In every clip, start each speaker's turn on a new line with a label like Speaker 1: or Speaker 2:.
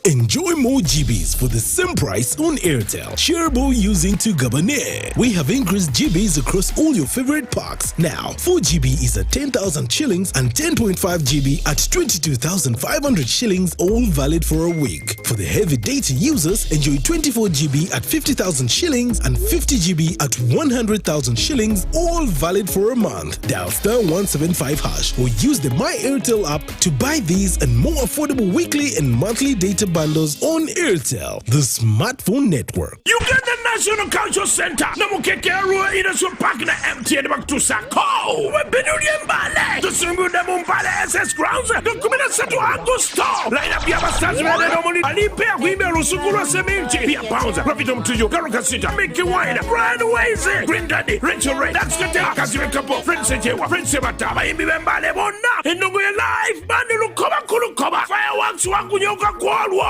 Speaker 1: Enjoy more GBs for the same price on Airtel. Shareable using to Gabonais. We have increased GBs across all your favorite packs. Now, 4 GB is at 10,000 shillings and 10.5 GB at 22,500 shillings, all valid for a week. For the heavy data users, enjoy 24 GB at 50,000 shillings and 50 GB at 100,000 shillings, all valid for a month. Dial *175# or use the My Airtel app to buy these and more affordable weekly and monthly data bundles on Airtel, the smartphone network.
Speaker 2: Uganda National Cultural Center. Namukekerua ina so park na MTN back to Sako. We binulie mbale. Tusungu na mbale SS Grounds. Dokumena setu Augusto. Line up ya stars ready no money. Alipea kuimbe rusukuru seminti. Pia pounds. Profit to you. Garuka Sita. Make it wide. Brand ways. Green Daddy. Rachel Ray. That's the day. Kaziwe Kapo. Friends Sejewa. Friends Sebata. Maimbi mbale bona. Enungu ya live. Bandi lukoba kulukoba. Fireworks wangu nyoka kwalwa.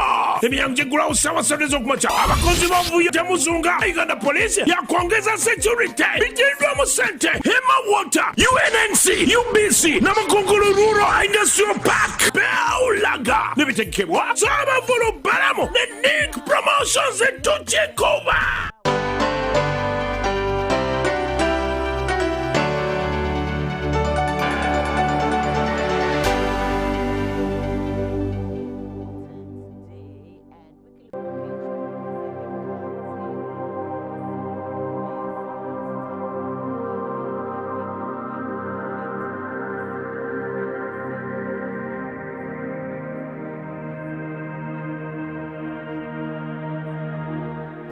Speaker 2: Emiyangu gura usawa sadezo kumacha. Abakozi bavuye temuzunga. Uganda Police ya kuongeza security. Bijindwa musente. Hema Water. UNNC. UBC. Na Makungulu Rural Industrial Park. Beaulaga. Nibitekebwa. Sama vulu baramo. The Nick Promotions and to take over.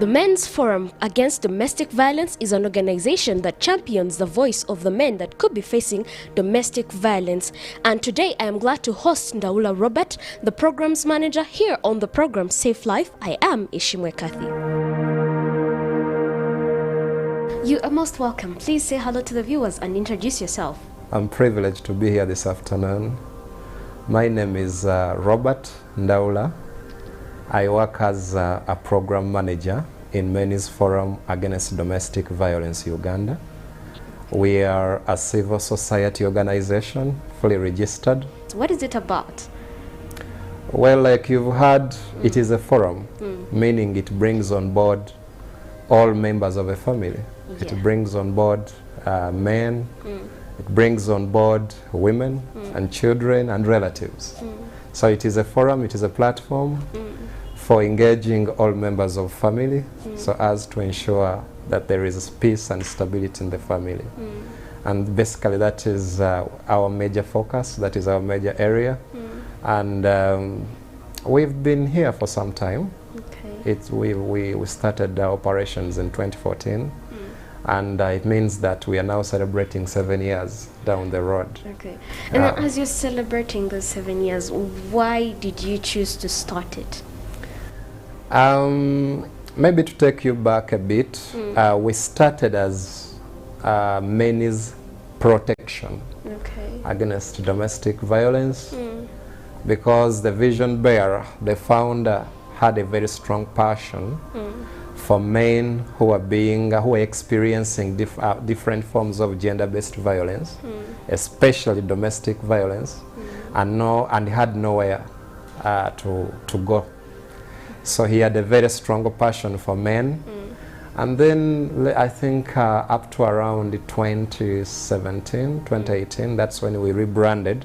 Speaker 3: The Men's Forum Against Domestic Violence is an organization that champions the voice of the men that could be facing domestic violence. And today I am glad to host Ndaula Robert, the programs manager here on the program Safe Life. I am Ishimwe Kathy. You are most welcome. Please say hello to the viewers and introduce yourself.
Speaker 4: I'm privileged to be here this afternoon. My name is Robert Ndaula. I work as a program manager in Men's Forum Against Domestic Violence Uganda. We are a civil society organization, fully registered.
Speaker 3: What is it about?
Speaker 4: Well, like you've heard, it is a forum, meaning it brings on board all members of a family. Yeah. It brings on board men, it brings on board women and children and relatives. So it is a forum, it is a platform for engaging all members of family, so as to ensure that there is peace and stability in the family. And basically that is our major focus, that is our major area. And we've been here for some time. Okay. We started our operations in 2014. And it means that we are now celebrating 7 years down the road. Okay.
Speaker 3: And as you're celebrating those 7 years, why did you choose to start it?
Speaker 4: Maybe to take you back a bit, we started as men's protection against domestic violence, because the vision bearer, the founder, had a very strong passion for men who are experiencing different forms of gender-based violence, especially domestic violence, and had nowhere to go. So he had a very strong passion for men. And then I think up to around 2017, 2018, that's when we rebranded.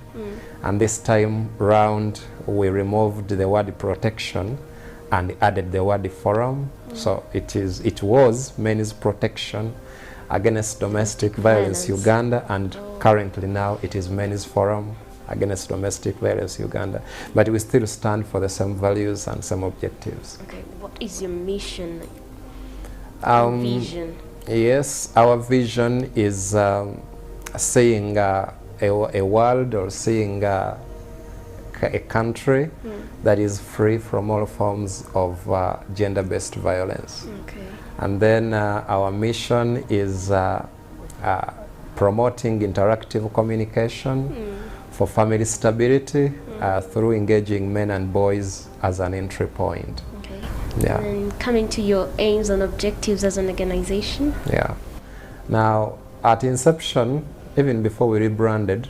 Speaker 4: And this time round, we removed the word protection and added the word forum. So it was Men's Protection Against Domestic Violence Uganda, and currently now it is Men's Forum Against Domestic Violence Uganda. But we still stand for the same values and same objectives. Okay,
Speaker 3: what is your mission?
Speaker 4: Vision? Yes, our vision is seeing a world, or seeing a country that is free from all forms of gender-based violence. Okay. And then our mission is promoting interactive communication for family stability through engaging men and boys as an entry point. Okay. Yeah.
Speaker 3: And coming to your aims and objectives as an organization?
Speaker 4: Yeah. Now, at inception, even before we rebranded,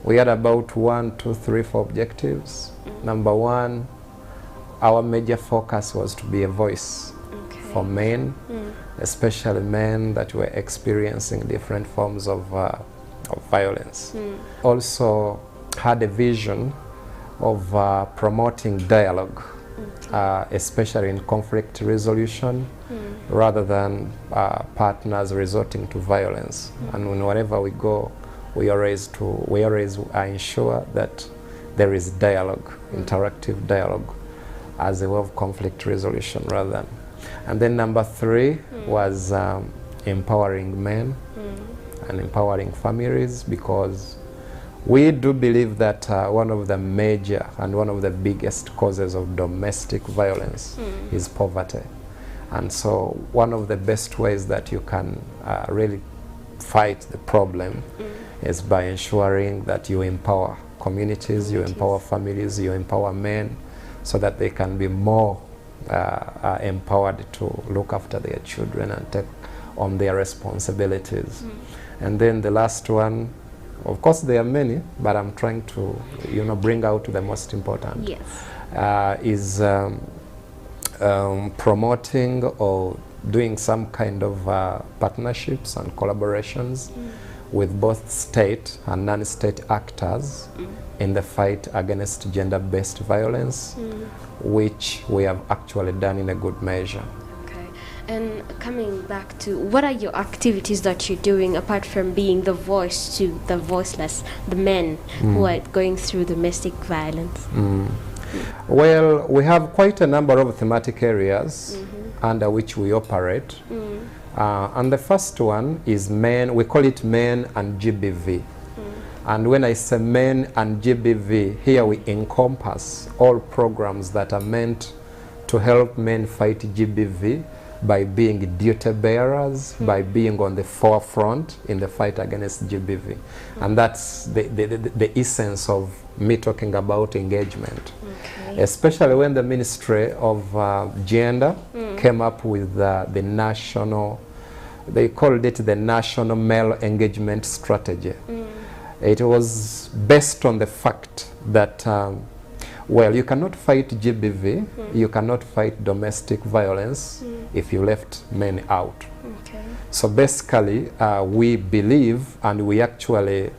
Speaker 4: we had about 1, 2, 3, 4 objectives. Number one, our major focus was to be a voice for men, especially men that were experiencing different forms of violence. Also had a vision of promoting dialogue, especially in conflict resolution, rather than partners resorting to violence. And wherever we go, we always ensure that there is dialogue, interactive dialogue, as a way of conflict resolution rather than. And then number 3 was empowering men and empowering families, because we do believe that one of the major and one of the biggest causes of domestic violence is poverty. And so one of the best ways that you can really fight the problem is by ensuring that you empower communities, you empower families, you empower men, so that they can be more empowered to look after their children and take on their responsibilities. And then the last one, of course there are many, but I'm trying to bring out the most important.
Speaker 3: Yes.
Speaker 4: Is promoting or doing some kind of partnerships and collaborations with both state and non-state actors in the fight against gender-based violence, which we have actually done in a good measure.
Speaker 3: Okay. And coming back to, what are your activities that you're doing apart from being the voice to the voiceless, the men who are going through domestic violence?
Speaker 4: Well, we have quite a number of thematic areas under which we operate. And the first one is men, we call it men and GBV. And when I say men and GBV, here we encompass all programs that are meant to help men fight GBV by being duty bearers, by being on the forefront in the fight against GBV. And that's the essence of me talking about engagement. Especially when the Ministry of Gender came up with the national, they called it the National Male Engagement Strategy. It was based on the fact that, well, you cannot fight GBV, you cannot fight domestic violence if you left men out. So basically, we believe, and we actually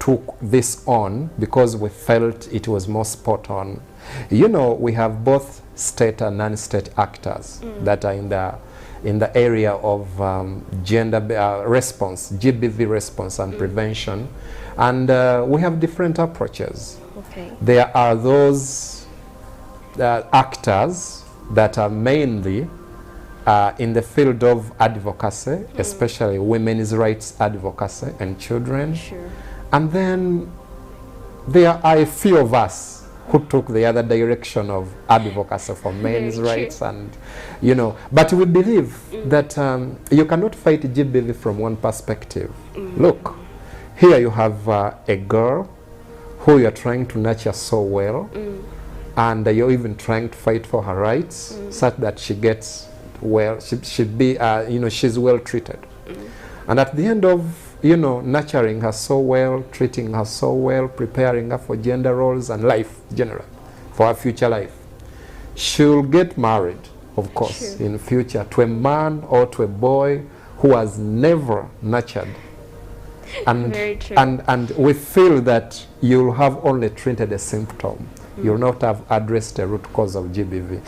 Speaker 4: took this on because we felt it was more spot on. We have both state and non-state actors that are in the area of gender response, GBV response and prevention, and we have different approaches. There are those actors that are mainly in the field of advocacy, especially women's rights advocacy and children. And then there are a few of us who took the other direction of advocacy for men's rights, and but we believe that you cannot fight GBV from one perspective. Look, here you have a girl who you're trying to nurture so well, and you're even trying to fight for her rights such that she gets well, she should be she's well treated. And at the end of nurturing her so well, treating her so well, preparing her for gender roles and life generally, for her future life, she'll get married, of course, in future to a man or to a boy who has never nurtured. And, and we feel that you'll have only treated a symptom. You'll not have addressed the root cause of GBV.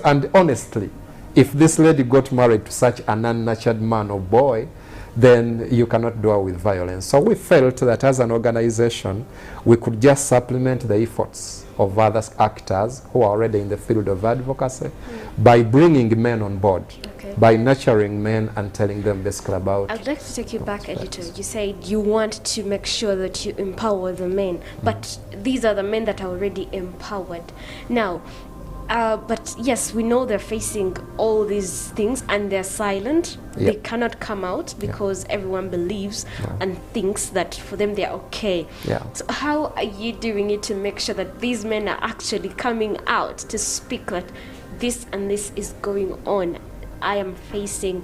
Speaker 4: And honestly, if this lady got married to such an unnurtured man or boy, then you cannot do it with violence. So we felt that as an organization, we could just supplement the efforts of other actors who are already in the field of advocacy by bringing men on board, by nurturing men and telling them basically about.
Speaker 3: I'd like to take you back a little. You said you want to make sure that you empower the men, but these are the men that are already empowered. Now, but yes, we know they're facing all these things and they're silent. They cannot come out because everyone believes and thinks that for them they're okay. So how are you doing it to make sure that these men are actually coming out to speak that this and this is going on? I am facing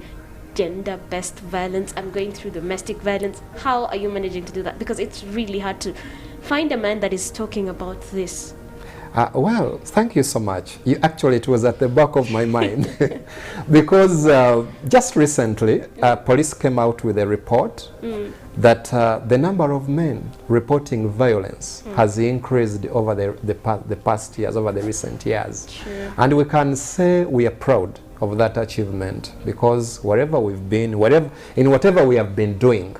Speaker 3: gender-based violence. I'm going through domestic violence. How are you managing to do that? Because it's really hard to find a man that is talking about this.
Speaker 4: Well, thank you so much. Actually, it was at the back of my mind because just recently, police came out with a report that the number of men reporting violence has increased over the past years, over the recent years.
Speaker 3: True.
Speaker 4: And we can say we are proud of that achievement because wherever we've been, in whatever we have been doing,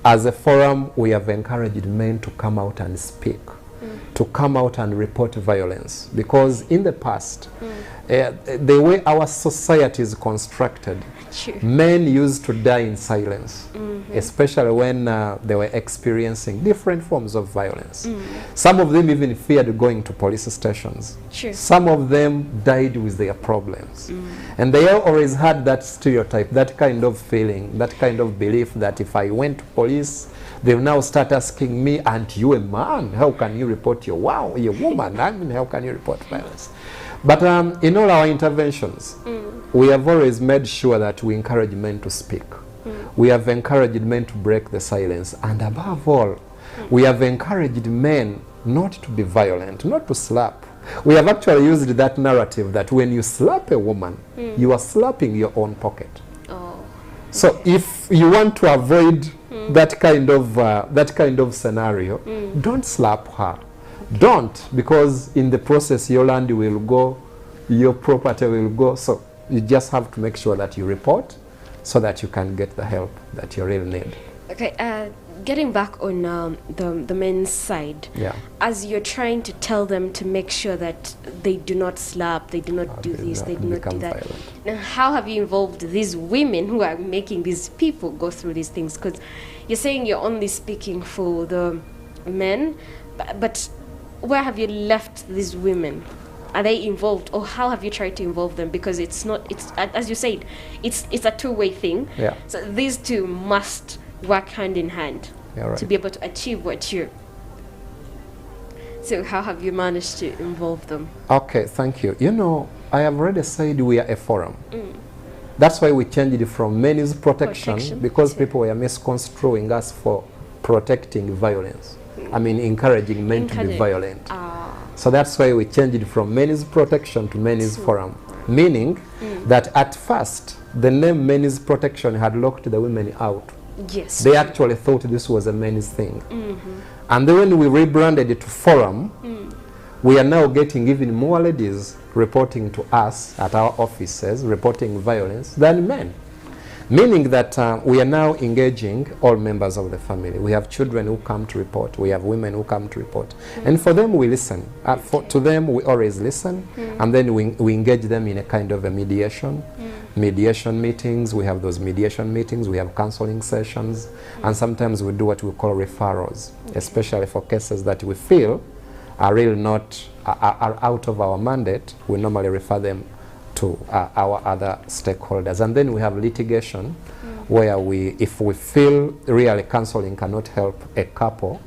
Speaker 4: as a forum, we have encouraged men to come out and speak. To come out and report violence, because in the past, the way our society is constructed, men used to die in silence, especially when they were experiencing different forms of violence. Some of them even feared going to police stations. Some of them died with their problems. And they always had that stereotype, that kind of feeling, that kind of belief that if I went to police, they will now start asking me, aren't you a man? How can you report your woman? I mean, how can you report violence? But in all our interventions, we have always made sure that we encourage men to speak. We have encouraged men to break the silence. And above all, we have encouraged men not to be violent, not to slap. We have actually used that narrative that when you slap a woman, you are slapping your own pocket. So if you want to avoid that kind of scenario, don't slap her. Don't, because in the process your land will go, your property will go. So you just have to make sure that you report so that you can get the help that you really need.
Speaker 3: Okay, getting back on the men's side, as you're trying to tell them to make sure that they do not slap, they do not do this, they do not do that. Now, how have you involved these women who are making these people go through these things? Because you're saying you're only speaking for the men, but where have you left these women? Are they involved, or how have you tried to involve them? Because it's not, it's as you said, it's a two-way thing. So these two must work hand in hand to be able to achieve what you're. So how have you managed to involve them?
Speaker 4: Okay, thank you. You know, I have already said we are a forum. That's why we changed it from men's protection because people were misconstruing us for protecting violence. I mean, encouraging men to be violent. So that's why we changed it from men's protection to men's forum. Meaning that at first, the name men's protection had locked the women out.
Speaker 3: Yes.
Speaker 4: They actually thought this was a men's thing. And then when we rebranded it to forum, we are now getting even more ladies reporting to us at our offices, reporting violence, than men. Meaning that we are now engaging all members of the family. We have children who come to report. We have women who come to report. And for them, we listen. To them, we always listen. And then we engage them in a kind of a mediation. Mediation meetings. We have those mediation meetings. We have counseling sessions. And sometimes we do what we call referrals, especially for cases that we feel are really not, are out of our mandate. We normally refer them to our other stakeholders. And then we have litigation where if we feel really counseling cannot help a couple,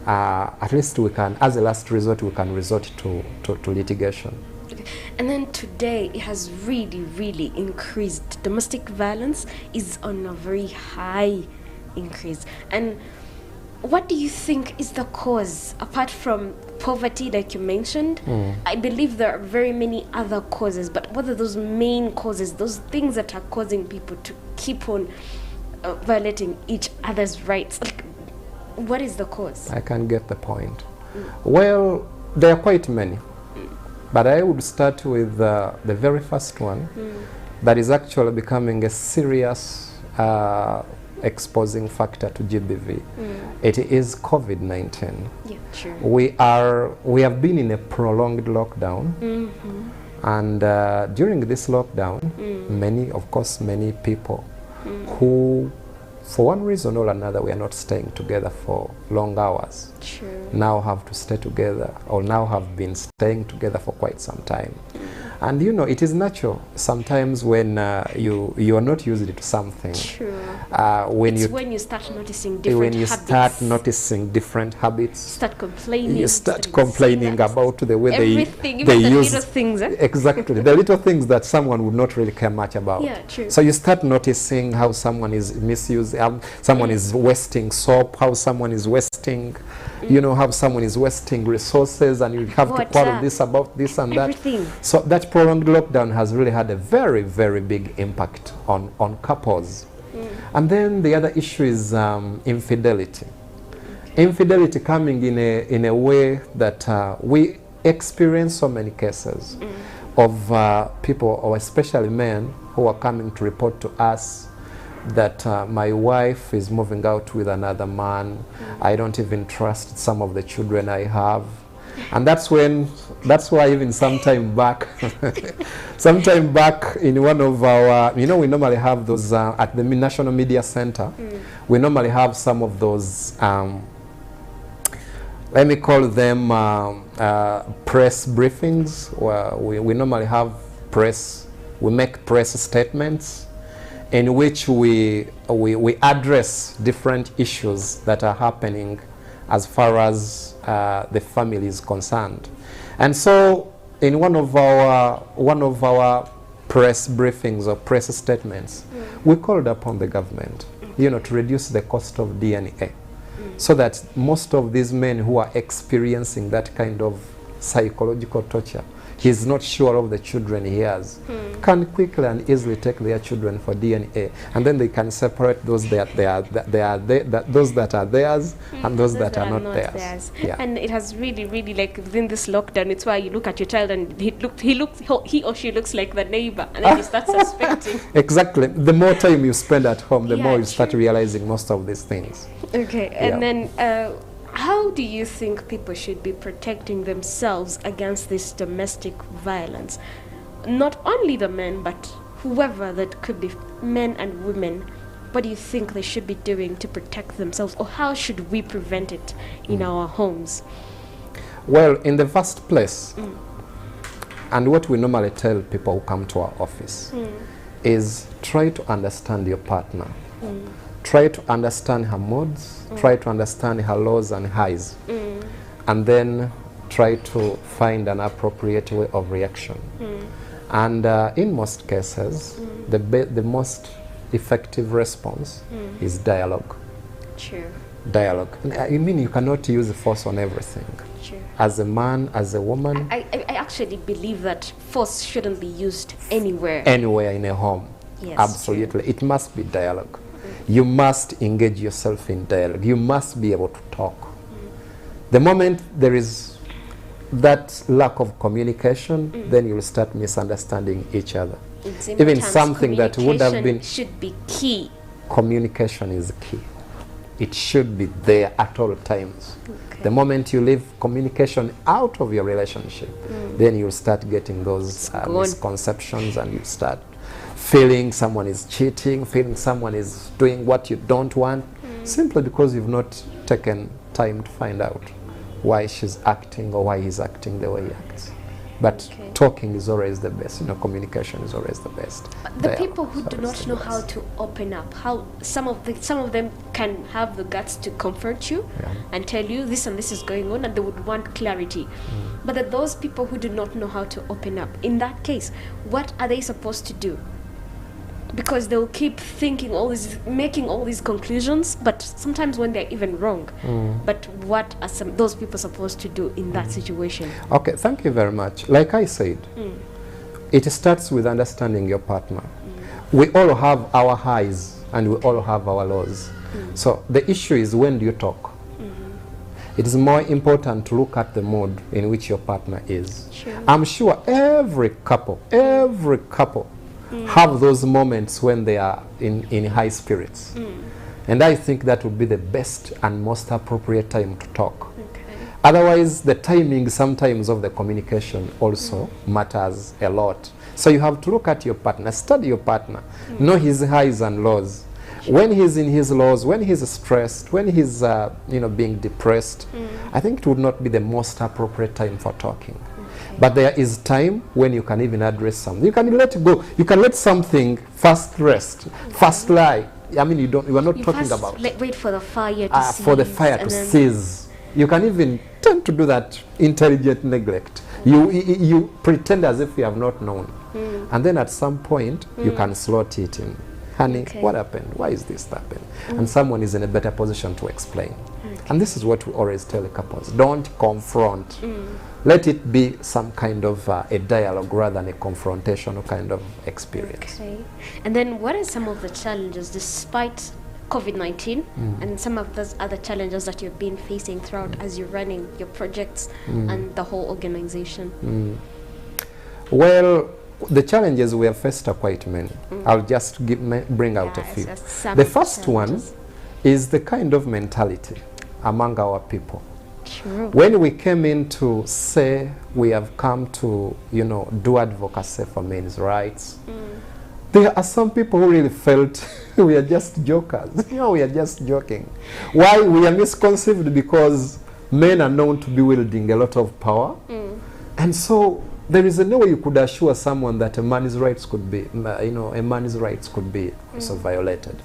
Speaker 4: at least we can, as a last resort, we can resort to litigation.
Speaker 3: Okay. And then today it has really increased. Domestic violence is on a very high increase. And what do you think is the cause, apart from poverty, like you mentioned? I believe there are very many other causes, but what are those main causes, those things that are causing people to keep on violating each other's rights? Like, what is the cause?
Speaker 4: I can get the point. Well, there are quite many, but I would start with the very first one that is actually becoming a serious exposing factor to GBV. It is COVID-19.
Speaker 3: Yeah, true.
Speaker 4: We have been in a prolonged lockdown, and during this lockdown, many people who, for one reason or another, we are not staying together for long hours. True. Now have to stay together, or now have been staying together for quite some time. And you know, it is natural sometimes when you are not used to something.
Speaker 3: True.
Speaker 4: When
Speaker 3: you start noticing different habits.
Speaker 4: Start noticing different habits.
Speaker 3: Start complaining.
Speaker 4: You start complaining about the way
Speaker 3: everything,
Speaker 4: they
Speaker 3: even the
Speaker 4: use
Speaker 3: little things. Eh?
Speaker 4: Exactly, the little things that someone would not really care much about.
Speaker 3: Yeah, true.
Speaker 4: So you start noticing how someone is misusing, someone is wasting soap, how someone is wasting, you know, how someone is wasting resources, and you have to quarrel this about this and
Speaker 3: everything.
Speaker 4: that. So that prolonged lockdown has really had a very, very big impact on couples. And then the other issue is infidelity. Okay. Infidelity coming in a way that we experience so many cases of people, or especially men, who are coming to report to us that my wife is moving out with another man. I don't even trust some of the children I have. And that's why even sometime back in one of our, you know, we normally have those at the National Media Center, we normally have some of those, let me call them press briefings, where we normally have we make press statements in which we address different issues that are happening as far as the family is concerned. And so in one of our press briefings or press statements, we called upon the government, you know, to reduce the cost of DNA, so that most of these men who are experiencing that kind of psychological torture, he's not sure of the children he has, can quickly and easily take their children for DNA, and then they can separate those that are theirs and those that are not theirs. Yeah.
Speaker 3: And it has really, really, like, within this lockdown, it's why you look at your child and he or she looks like the neighbor, and then you start suspecting.
Speaker 4: Exactly. The more time you spend at home, the more you start realizing most of these things.
Speaker 3: Okay, and then how do you think people should be protecting themselves against this domestic violence? Not only the men, but whoever that could be, men and women. What do you think they should be doing to protect themselves, or how should we prevent it in our homes?
Speaker 4: Well, in the first place, and what we normally tell people who come to our office is try to understand your partner. Try to understand her moods, try to understand her lows and highs, and then try to find an appropriate way of reaction. And in most cases, the most effective response is dialogue.
Speaker 3: True.
Speaker 4: Dialogue. I mean, you cannot use force on everything.
Speaker 3: True.
Speaker 4: As a man, as a woman.
Speaker 3: I actually believe that force shouldn't be used anywhere.
Speaker 4: Anywhere in a home.
Speaker 3: Yes,
Speaker 4: absolutely. True. It must be dialogue. You must engage yourself in dialogue. You must be able to talk. The moment there is that lack of communication, then you'll start misunderstanding each other. Even something that would have been
Speaker 3: should be key.
Speaker 4: Communication is key. It should be there at all times. Okay. The moment you leave communication out of your relationship, then you'll start getting those misconceptions, and you start feeling someone is cheating, feeling someone is doing what you don't want, simply because you've not taken time to find out why she's acting or why he's acting the way he acts. But talking is always the best, you know, communication is always the best.
Speaker 3: The people who do not know how to open up, how some of them can have the guts to comfort you and tell you this and this is going on, and they would want clarity. But that those people who do not know how to open up, in that case, what are they supposed to do? Because they'll keep thinking making all these conclusions, but sometimes when they're even wrong. But what are those people supposed to do in that situation? Okay,
Speaker 4: thank you very much. Like I said, it starts with understanding your partner. We all have our highs and we all have our lows. So the issue is, when do you talk? It is more important to look at the mood in which your partner is.
Speaker 3: Sure.
Speaker 4: I'm sure every couple have those moments when they are in high spirits. And I think that would be the best and most appropriate time to talk. Otherwise, the timing sometimes of the communication also matters a lot. So you have to look at your partner, study your partner, know his highs and lows. When he's in his lows, when he's stressed, when he's being depressed, I think it would not be the most appropriate time for talking. But there is time when you can even address something. You can let it go. You can let something fast rest, fast lie. I mean, you are not talking about.
Speaker 3: Wait for the fire to cease.
Speaker 4: For the fire to cease. You can even tend to do that intelligent neglect. You pretend as if you have not known. And then at some point, you can slot it in. Honey, what happened? Why is this happening? And someone is in a better position to explain. And this is what we always tell the couples. Don't confront. Let it be some kind of a dialogue rather than a confrontational kind of experience. Okay.
Speaker 3: And then what are some of the challenges despite COVID-19 and some of those other challenges that you've been facing throughout as you're running your projects and the whole organization?
Speaker 4: Well, the challenges we have faced are quite many. I'll just bring out a few. The first one is the kind of mentality among our people.
Speaker 3: True.
Speaker 4: When we came in to say we have come to, do advocacy for men's rights, there are some people who really felt we are just jokers. We are just joking. Why? We are misconceived because men are known to be wielding a lot of power. And so there is no way you could assure someone that a man's rights could be, also violated.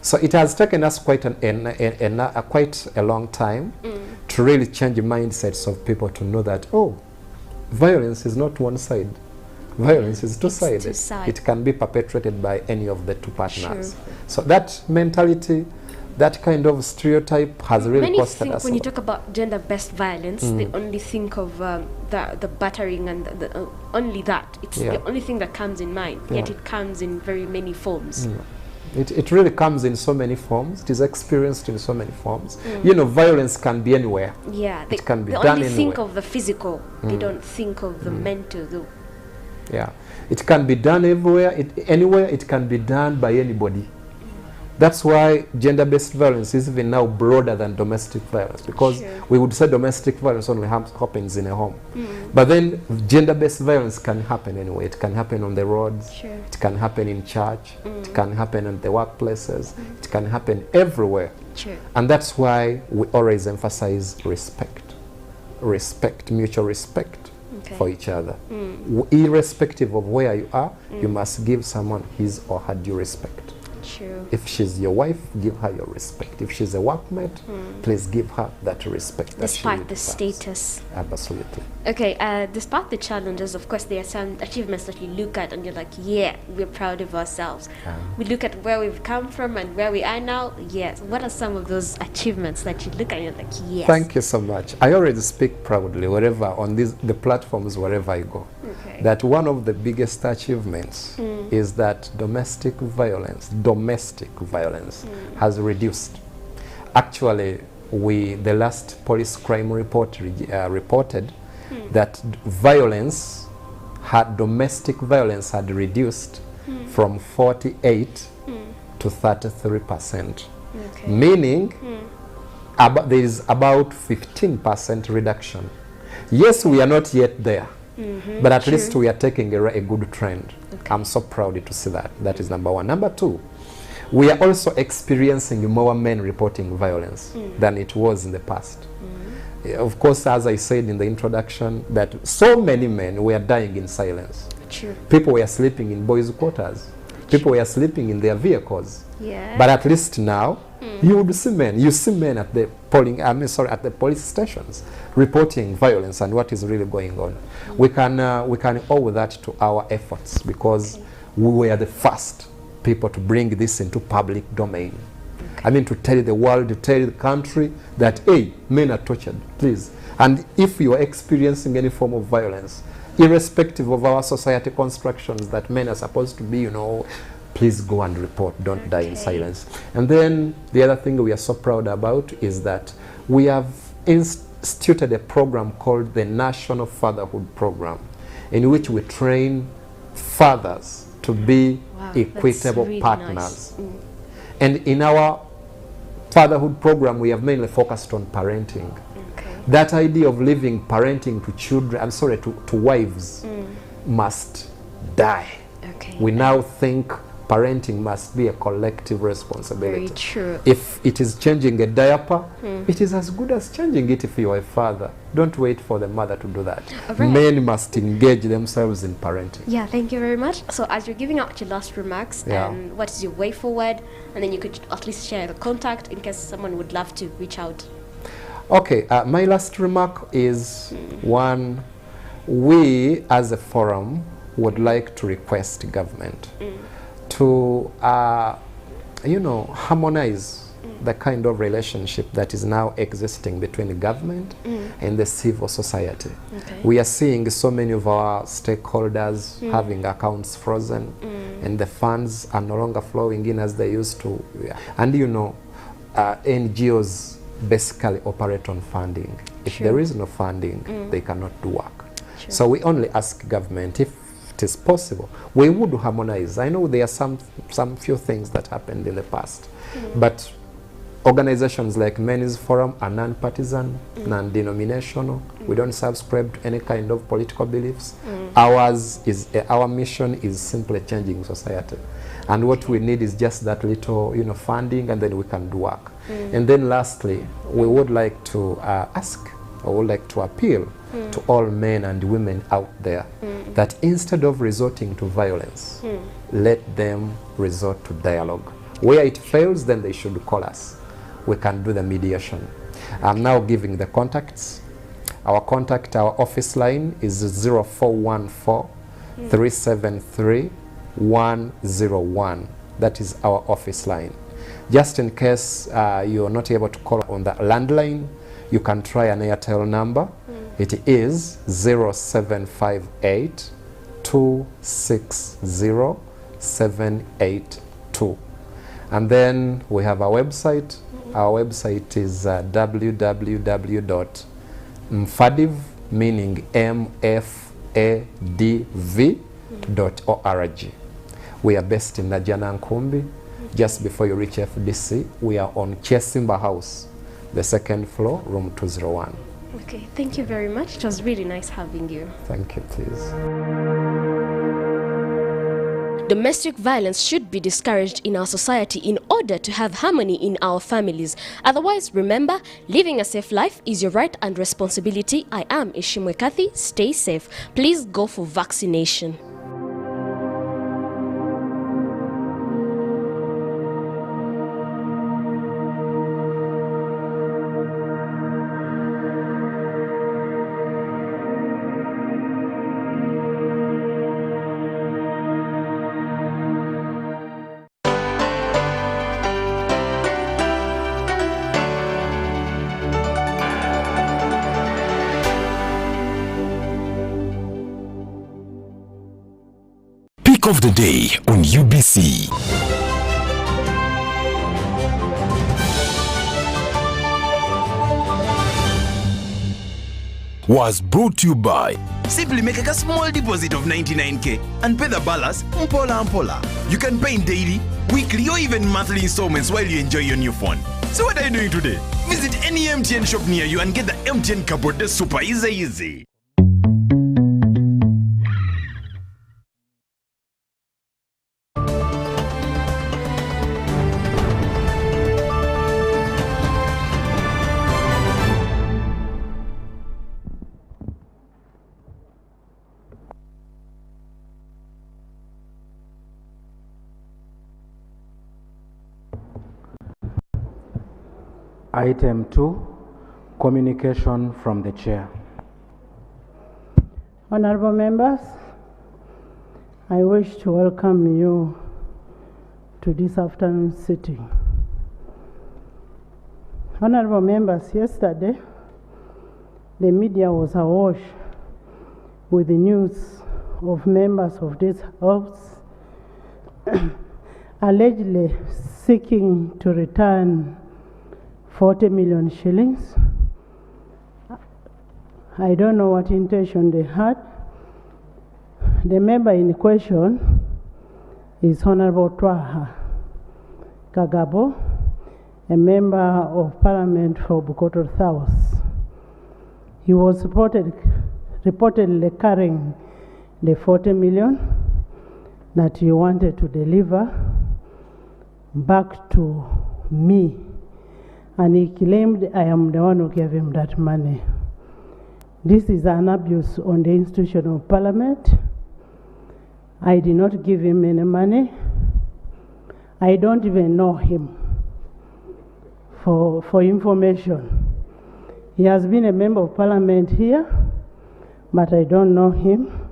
Speaker 4: So it has taken us quite quite a long time to really change the mindsets of people to know that, violence is not one side. Violence is two-sided. It can be perpetrated by any of the two partners. True. So that mentality, that kind of stereotype has really costed us.
Speaker 3: When you talk about gender-based violence, they only think of the battering and only that. It's the only thing that comes in mind, yet it comes in very many forms.
Speaker 4: It really comes in so many forms. It is experienced in so many forms. Violence can be anywhere.
Speaker 3: Yeah,
Speaker 4: it can be
Speaker 3: done
Speaker 4: anywhere.
Speaker 3: They only think of the physical. They don't think of the mental.
Speaker 4: Yeah, it can be done everywhere. Anywhere it can be done by anybody. That's why gender-based violence is even now broader than domestic violence, because we would say domestic violence only happens in a home. But then gender-based violence can happen anywhere. It can happen on the roads. It can happen in church. It can happen in the workplaces. It can happen everywhere. And that's why we always emphasize respect. Mutual respect for each other. Irrespective of where you are, you must give someone his or her due respect.
Speaker 3: True.
Speaker 4: If she's your wife, give her your respect. If she's a workmate, please give her that respect.
Speaker 3: Despite the status.
Speaker 4: Absolutely.
Speaker 3: Okay, despite the challenges, of course, there are some achievements that you look at and you're like, yeah, we're proud of ourselves. We look at where we've come from and where we are now. Yes. What are some of those achievements that you look at and you're like, yes?
Speaker 4: Thank you so much. I already speak proudly wherever, on the platforms wherever I go. That one of the biggest achievements is that domestic violence has reduced. Actually, the last police crime report reported that domestic violence had reduced from 48 to 33%. Meaning there is about 15% reduction. Yes, we are not yet there. But at least we are taking a good trend. I'm so proud to see that. That is number one. Number two, we are also experiencing more men reporting violence than it was in the past. Of course, as I said in the introduction, that so many men were dying in silence. People were sleeping in boys' quarters. People were sleeping in their vehicles. But at least now, you would see men. You see men at the at the police stations reporting violence and what is really going on. We can owe that to our efforts, because we were the first people to bring this into public domain. I mean, to tell the world, to tell the country that, hey, men are tortured, please. And if you are experiencing any form of violence, irrespective of our society constructions that men are supposed to be, please go and report. Don't die in silence. And then the other thing we are so proud about is that we have instituted a program called the National Fatherhood Program, in which we train fathers to be equitable really partners. Nice. And in our fatherhood program, we have mainly focused on parenting. That idea of leaving parenting to children, to wives, must die. We now think parenting must be a collective responsibility.
Speaker 3: Very true.
Speaker 4: If it is changing a diaper, it is as good as changing it if you are a father. Don't wait for the mother to do that.
Speaker 3: Right.
Speaker 4: Men must engage themselves in parenting.
Speaker 3: Yeah, thank you very much. So as you're giving out your last remarks, what is your way forward? And then you could at least share the contact in case someone would love to reach out.
Speaker 4: Okay, my last remark is one, we as a forum would like to request government to, harmonize the kind of relationship that is now existing between the government and the civil society. Okay. We are seeing so many of our stakeholders having accounts frozen and the funds are no longer flowing in as they used to. And NGOs basically operate on funding. If there is no funding, they cannot do work. So we only ask government, if it is possible, we would harmonize. I know there are some few things that happened in the past, but organizations like Men's Forum are non-partisan, non-denominational. We don't subscribe to any kind of political beliefs. Our mission is simply changing society. And what we need is just that little, funding, and then we can do work. And then lastly, we would like to appeal to all men and women out there that instead of resorting to violence, let them resort to dialogue. Where it fails, then they should call us. We can do the mediation. I'm now giving the contacts. Our office line is 0414-373-101. That is our office line. Just in case you are not able to call on the landline, you can try an Airtel number. It is 0758-260-782. And then we have our website. Our website is www.mfadiv, meaning mfadv.org. We are based in Najana Nkumbi. Just before you reach FDC, we are on Chesimba House, the second floor, room 201.
Speaker 3: Okay, thank you very much. It was really nice having you.
Speaker 4: Thank you, please.
Speaker 3: Domestic violence should be discouraged in our society in order to have harmony in our families. Otherwise, remember, living a safe life is your right and responsibility. I am Ishimwe Kathy. Stay safe. Please go for vaccination.
Speaker 2: Of the day on UBC. Was brought to you by
Speaker 5: simply make a small deposit of 99k and pay the balance mpola. You can pay in daily, weekly or even monthly installments while you enjoy your new phone. So what are you doing today? Visit any MTN shop near you and get the MTN cupboard. That's super easy.
Speaker 6: Item 2, communication from the chair.
Speaker 7: Honorable members, I wish to welcome you to this afternoon sitting. Honorable members, yesterday the media was awash with the news of members of this house allegedly seeking to return 40 million shillings. I don't know what intention they had. The member in question is Honorable Twaha Kagabo, a member of Parliament for Bukoto South. He was reportedly carrying the 40 million that he wanted to deliver back to me. And he claimed I am the one who gave him that money. This is an abuse on the institution of parliament. I did not give him any money. I don't even know him. For information, he has been a member of parliament here, but I don't know him.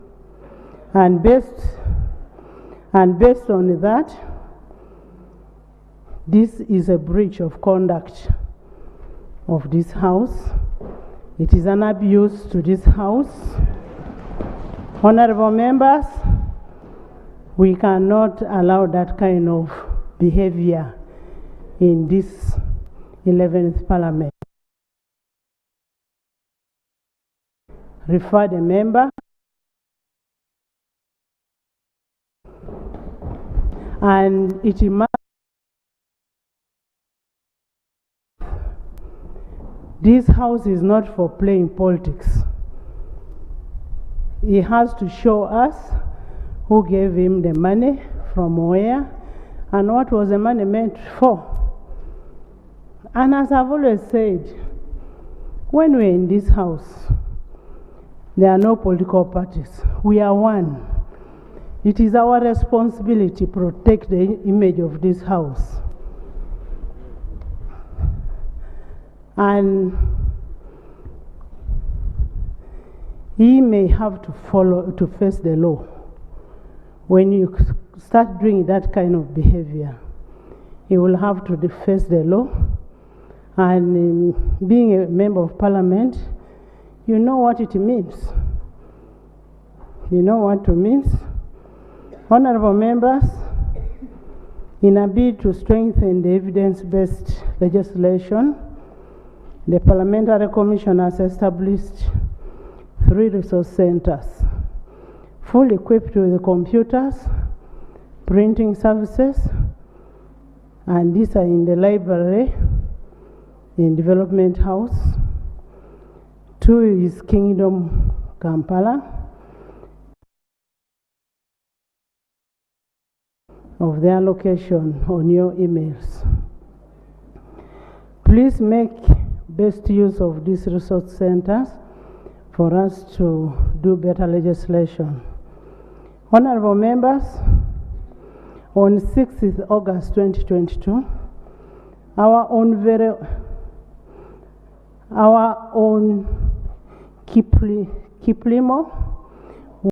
Speaker 7: And based on that, this is a breach of conduct of this house. It is an abuse to this house. Honorable members, we cannot allow that kind of behavior in this 11th Parliament. Refer the member and it must. This house is not for playing politics. He has to show us who gave him the money, from where, and what was the money meant for. And as I've always said, when we're in this house, there are no political parties. We are one. It is our responsibility to protect the image of this house. And he may have to face the law. When you start doing that kind of behavior, he will have to face the law. And being a member of parliament, you know what it means. You know what it means. Honorable members, in a bid to strengthen the evidence-based legislation, the Parliamentary Commission has established 3 resource centers, fully equipped with computers, printing services, and these are in the library, in Development House. 2 is Kingdom, Kampala, of their location on your emails. Please make best use of these resource centers for us to do better legislation. Honorable members, on 6th August 2022, our own Kiplimo